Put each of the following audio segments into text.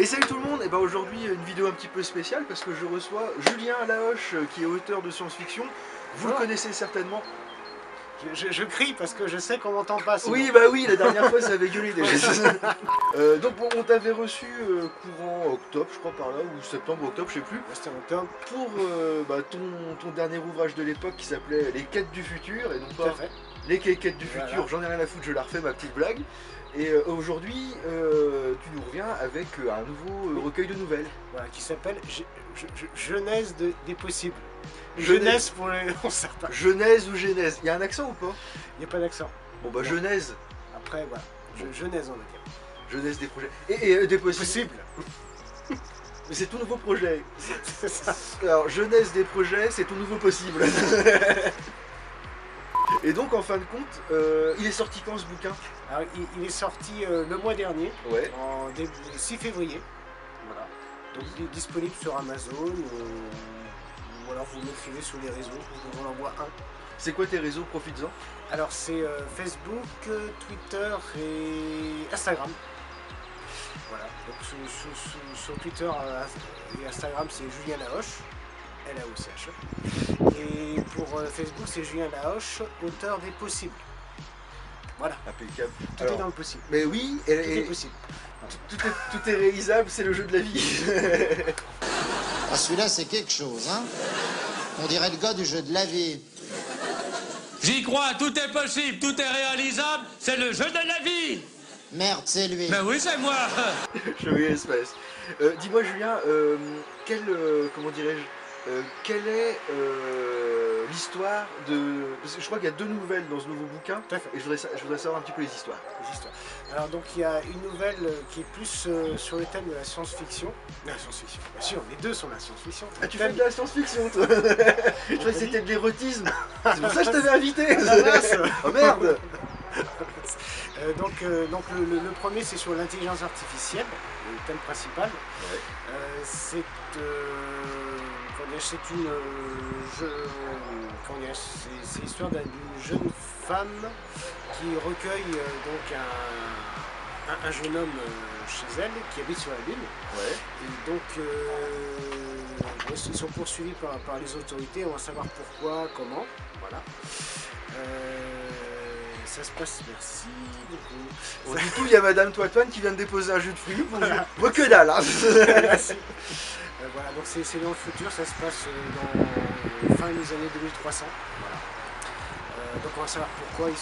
salut tout le monde, et ben aujourd'hui une vidéo un petit peu spéciale parce que je reçois Julien Lahoche qui est auteur de science-fiction. Vous le connaissez certainement. Je crie parce que je sais qu'on m'entend pas. Sinon. Oui, bah oui, la dernière fois ça avait gueulé déjà. Donc bon, on t'avait reçu courant octobre, je crois par là, ou septembre, octobre, je sais plus. C'était en octobre. Pour ton dernier ouvrage de l'époque qui s'appelait Les Quêtes du Futur, et non pas Les Quêtes du Futur, j'en ai rien à foutre, je la refais ma petite blague. Et aujourd'hui, tu nous reviens avec un nouveau recueil de nouvelles. Voilà, qui s'appelle Genèse des possibles. Genèse pour les certains. Genèse ou Genèse, il y a un accent ou pas? Il n'y a pas d'accent. Bon bah Genèse. Après voilà, Genèse on va dire. Genèse des projets. Et des possibles. Mais c'est tout nouveau projet. C'est ça. Alors Genèse des projets, c'est tout nouveau possible. Et donc en fin de compte, il est sorti quand ce bouquin? Alors, il est sorti le mois dernier, ouais. Le 6 février. Voilà. Donc il est disponible sur Amazon, ou alors vous m'écrivez sur les réseaux, je vous en envoie un. C'est quoi tes réseaux? Profites-en. Alors c'est Facebook, Twitter et Instagram. Voilà. Donc sur Twitter et Instagram c'est Julien Lahoche. L-A-O-C-H-E. Et pour Facebook, c'est Julien Lahoche, auteur des possibles. Voilà. Impeccable. Tout est dans le possible. Mais oui, tout est possible. Tout est réalisable, c'est le jeu de la vie. Ah, celui-là, c'est quelque chose, hein. On dirait le gars du jeu de la vie. J'y crois, tout est possible, tout est réalisable, c'est le jeu de la vie. Merde, c'est lui. Ben oui, c'est moi. Joyeux espèce. Dis-moi, Julien, comment dirais-je, quelle est l'histoire de... Parce que je crois qu'il y a 2 nouvelles dans ce nouveau bouquin. Tout à fait. Et je voudrais savoir un petit peu les histoires. Alors donc il y a une nouvelle qui est plus sur le thème de la science-fiction. La science-fiction, bien sûr, les deux sont la science-fiction. Ah, tu fais de la science-fiction, toi. Je croyais que c'était de l'érotisme. C'est pour ça que je t'avais invité. Oh merde. Donc le premier c'est sur l'intelligence artificielle, le thème principal. Ouais. C'est l'histoire d'une jeune femme qui recueille donc un jeune homme chez elle qui habite sur la Lune. Ouais. Et donc ils sont poursuivis par les autorités, on va savoir pourquoi, comment. Voilà. Ça se passe, merci beaucoup. Du coup, il y a Madame Toitoine qui vient de déposer un jus de fruits. Moi que dalle, hein. Merci. Voilà, donc c'est dans le futur, ça se passe dans fin des années 2300. Voilà. Donc on va savoir pourquoi le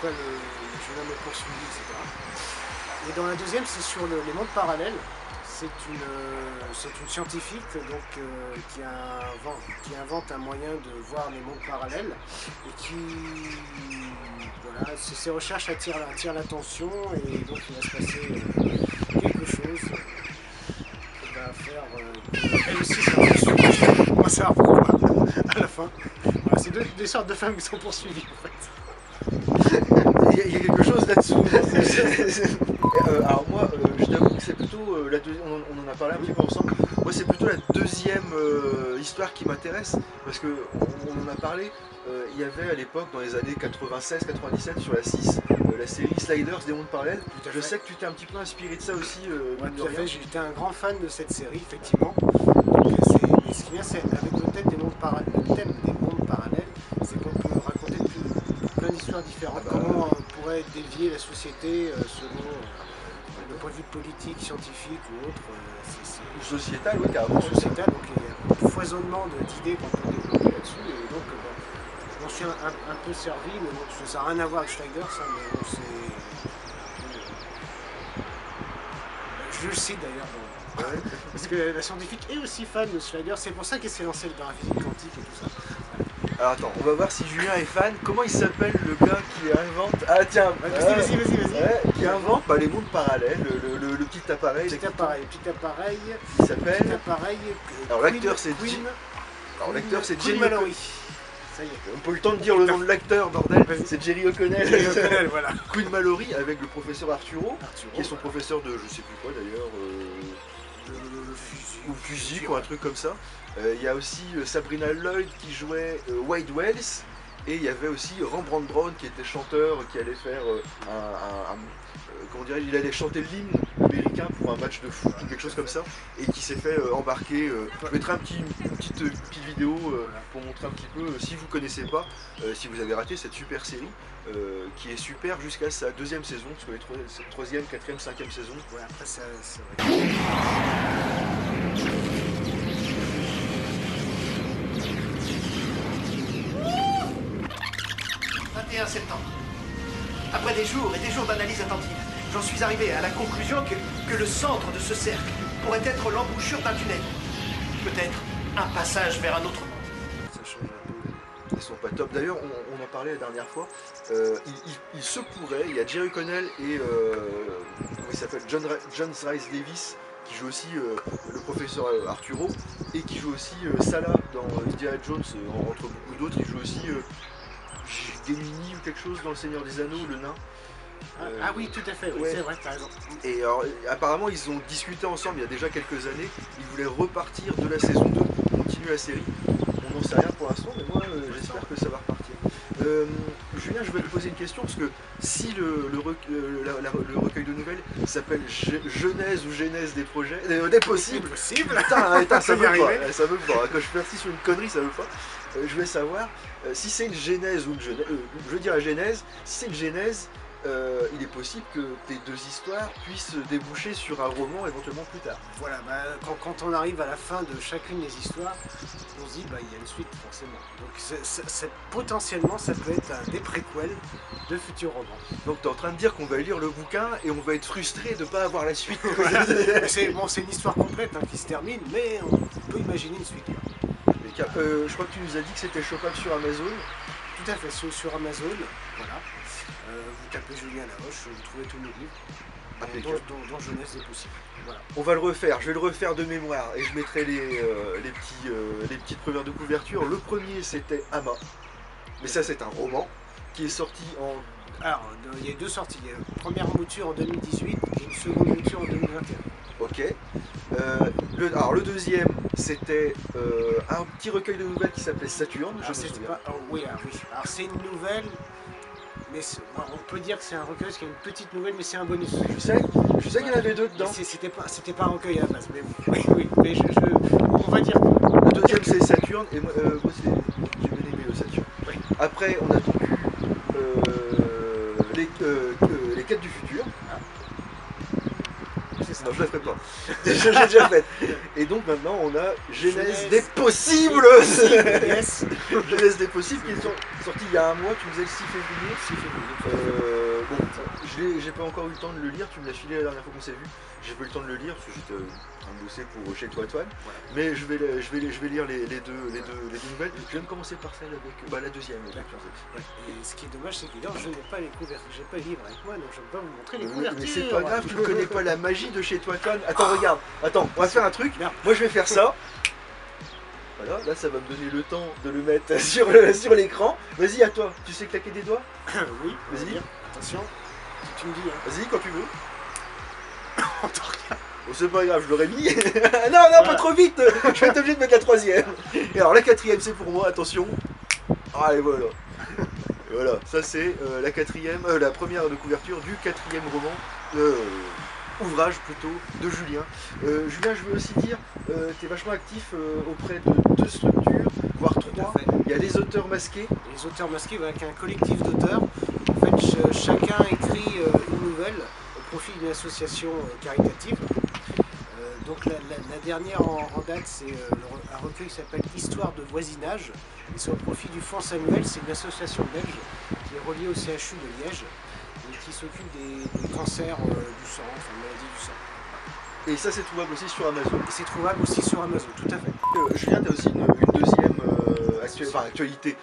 jeune homme est poursuivi, etc. Et dans la deuxième, c'est sur les mondes parallèles. C'est une scientifique donc, qui invente un moyen de voir les mondes parallèles et qui, voilà, ses recherches attirent l'attention et donc il va se passer quelque chose qui va faire... elle aussi sera poursuivie. On va savoir pourquoi à la fin. Voilà, c'est des sortes de femmes qui sont poursuivies en fait. Il y a quelque chose là-dessous. Alors moi, je t'avoue que c'est plutôt la deuxième. On en a parlé un petit peu ensemble. Moi, c'est plutôt la deuxième histoire qui m'intéresse parce que on en a parlé. Il y avait à l'époque, dans les années 96-97, sur la 6, la série Sliders des mondes parallèles. Je sais que tu t'es un petit peu inspiré de ça aussi. Ouais, tout à fait. J'étais un grand fan de cette série, effectivement. Donc, ce qui vient, c'est avec le thème des mondes parallèles. Le thème des mondes parallèles, c'est qu'on peut raconter plein d'histoires différentes. Comment pourrait dévier la société selon le point de vue politique, scientifique ou autre. Ou sociétal, oui, carrément. Sociétal, donc il y a un foisonnement d'idées qu'on peut développer là-dessus. Et donc, je m'en suis un peu servi, mais bon, ça n'a rien à voir avec Schleider, ça, mais bon, c'est... Je le cite d'ailleurs, ouais, parce que la scientifique est aussi fan de Schleider, c'est pour ça qu'elle s'est lancée dans la physique quantique et tout ça. Alors attends, on va voir si Julien est fan. Comment il s'appelle le gars qui invente... Ah tiens, vas-y. Ouais, qui invente les mondes parallèles, le petit appareil. Petit appareil. Il s'appelle... Alors l'acteur c'est Queen. Alors l'acteur c'est Jerry Mallory. Ça y est. On peut le temps de dire le nom de l'acteur, bordel. C'est Jerry O'Connell. Jerry O'Connell, voilà. Queen Mallory avec le professeur Arturo, qui est son professeur de je sais plus quoi d'ailleurs. Ou physique ou un truc comme ça. Il y a aussi Sabrina Lloyd qui jouait Wade Wells. Et il y avait aussi Rembrandt Brown qui était chanteur, qui allait faire comment dirais-je, il allait chanter l'hymne américain pour un match de foot ou quelque chose comme ça, et qui s'est fait embarquer. Je mettrai une petite vidéo pour montrer un petit peu, si vous ne connaissez pas, si vous avez raté cette super série, qui est super jusqu'à sa 2e saison, parce que les 3e, 4e, 5e saison. Ouais, après, c'est vrai. 21 septembre. Après des jours et des jours d'analyse attentive, j'en suis arrivé à la conclusion que le centre de ce cercle pourrait être l'embouchure d'un tunnel. Peut-être un passage vers un autre monde. Ça change un peu. Ils sont pas top. D'ailleurs, on en parlait la dernière fois. Il se pourrait, il y a Jerry Connell et comment il s'appelle, John Rhys Davis, qui joue aussi le professeur Arturo, et qui joue aussi Salah dans Indiana Jones, entre beaucoup d'autres. Il joue aussi Gemini ou quelque chose dans Le Seigneur des Anneaux, le nain. Ah oui, tout à fait, oui, ouais. c'est vrai, t'as raison. Et alors, apparemment, ils ont discuté ensemble il y a déjà quelques années. Ils voulaient repartir de la saison 2, continuer la série. On n'en sait rien pour l'instant, mais moi j'espère que ça va repartir. Julien, je vais te poser une question, parce que si le recueil de nouvelles s'appelle Genèse ou Genèse des projets, des possibles, putain, ça veut pas, ça veut pas. Quand je suis parti sur une connerie, ça veut pas. Je vais savoir si c'est une genèse ou une genèse, je veux dire la genèse, si c'est une genèse, il est possible que tes deux histoires puissent déboucher sur un roman éventuellement plus tard. Voilà, quand on arrive à la fin de chacune des histoires, on se dit il y a une suite forcément. Donc potentiellement ça peut être des préquels de futurs romans. Donc tu es en train de dire qu'on va lire le bouquin et on va être frustré de ne pas avoir la suite. C'est une histoire complète qui se termine, mais on peut imaginer une suite. Je crois que tu nous as dit que c'était chopable sur Amazon. Tout à fait, sur Amazon, voilà. Vous tapez Julien Laroche, vous trouvez tous nos livres, dont Jeunesse des possibles. Voilà. On va le refaire, je vais le refaire de mémoire et je mettrai les petites premières de couverture. Le premier c'était Ama, mais ça c'est un roman qui est sorti en... Alors, il y a deux sorties, il y a une première mouture en 2018 et une seconde mouture en 2021. Ok. Alors le deuxième c'était un petit recueil de nouvelles qui s'appelait Saturne. Oui, alors c'est une nouvelle, mais on peut dire que c'est un recueil parce qu'il y a une petite nouvelle, mais c'est un bonus. Je sais qu'il y en avait deux dedans. C'était pas un recueil à la base, mais oui, mais on va dire. Le deuxième c'est Saturne et moi j'ai bien aimé le Saturne. Oui. Après on a donc les quêtes du futur. Non, je la ferai pas. J'ai déjà fait. Et donc maintenant on a Genèse des possibles. Yes. Genèse des possibles qui est sorti il y a un mois, tu me disais le 6 février. Bon, j'ai pas encore eu le temps de le lire, tu me l'as filé la dernière fois qu'on s'est vu. J'ai pas eu le temps de le lire parce que j'étais en train de bosser pour chez toi Antoine. Voilà. Mais je vais lire les deux nouvelles. Je viens de commencer par celle avec la deuxième. Ouais. Et ce qui est dommage, c'est que je n'ai pas les couvertures, j'ai pas le livre avec moi, donc je ne peux pas vous montrer les couvertures. Mais c'est pas grave, tu ne connais pas la magie de chez toi Antoine. Attends, regarde, on va faire un truc. Merde. Moi je vais faire ça. Voilà, là ça va me donner le temps de le mettre sur l'écran. Vas-y, à toi, tu sais claquer des doigts? Oui, vas-y. Attention, si tu me dis. Hein. Vas-y, quand tu veux. On t'en regarde. Bon, c'est pas grave, je l'aurais mis. Non, voilà. Pas trop vite. Je vais être obligé de mettre la troisième. Et alors la quatrième c'est pour moi, attention. Ah, et voilà. Et voilà, ça c'est la première de couverture du quatrième roman. Ouvrage plutôt de Julien. Julien, je veux aussi dire, tu es vachement actif auprès de 2 structures, voire 3. Il y a les auteurs masqués. Les auteurs masqués, avec un collectif d'auteurs. En fait, chacun écrit une nouvelle au profit d'une association caritative. Donc la dernière en date, c'est un recueil qui s'appelle Histoire de voisinage. Et c'est au profit du Fonds Samuel, c'est une association belge qui est reliée au CHU de Liège. Qui s'occupe des cancers du sang, enfin maladies du sang. Et ça c'est trouvable aussi sur Amazon. C'est trouvable aussi sur Amazon, tout à fait. Julien, tu as aussi une deuxième actualité,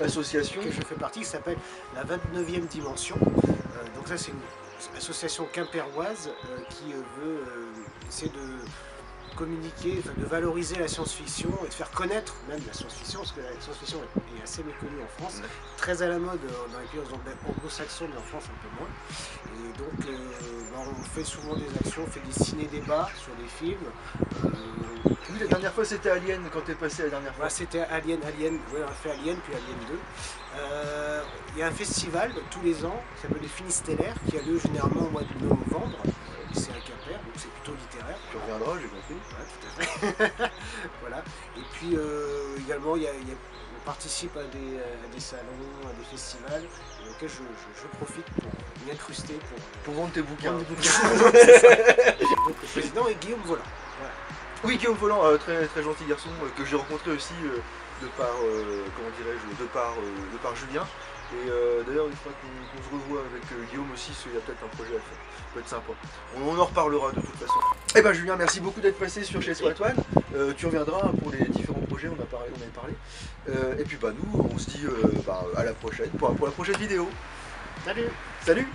association que je fais partie, qui s'appelle la 29e dimension. Donc ça c'est une association quimpéroise qui veut essayer de communiquer, de valoriser la science-fiction et de faire connaître même la science-fiction, parce que la science-fiction est assez méconnue en France, très à la mode dans les pays anglo-saxons, mais en France un peu moins. Et donc on fait souvent des actions, on fait des ciné-débats sur des films. Oui, la dernière fois c'était Alien, quand t'es passé la dernière fois. Ouais, c'était Alien, ouais, on a fait Alien puis Alien 2. Il y a un festival tous les ans qui s'appelle les Finistellaires qui a lieu généralement au mois de novembre. lycée à Quimper, donc c'est plutôt littéraire. Tu reviendras, j'ai compris. Voilà, tout à fait. Voilà. Et puis également, on participe à des salons, à des festivals, auxquels je profite pour m'y incruster, Pour vendre tes bouquins. vendre des bouquins. C'est ça. Donc le président est Guillaume Volant. Voilà. Oui, Guillaume Volant, très, très gentil garçon, que j'ai rencontré aussi de par, comment dirais-je, de par Julien. Et d'ailleurs, une fois qu'on se revoit avec Guillaume aussi, il y a peut-être un projet à faire. Ça peut être sympa. On en reparlera de toute façon. Eh ben Julien, merci beaucoup d'être passé sur Chez Soi Antoine. Tu reviendras pour les différents projets, on avait parlé. Et puis bah nous, on se dit à la prochaine, pour la prochaine vidéo. Salut. Salut.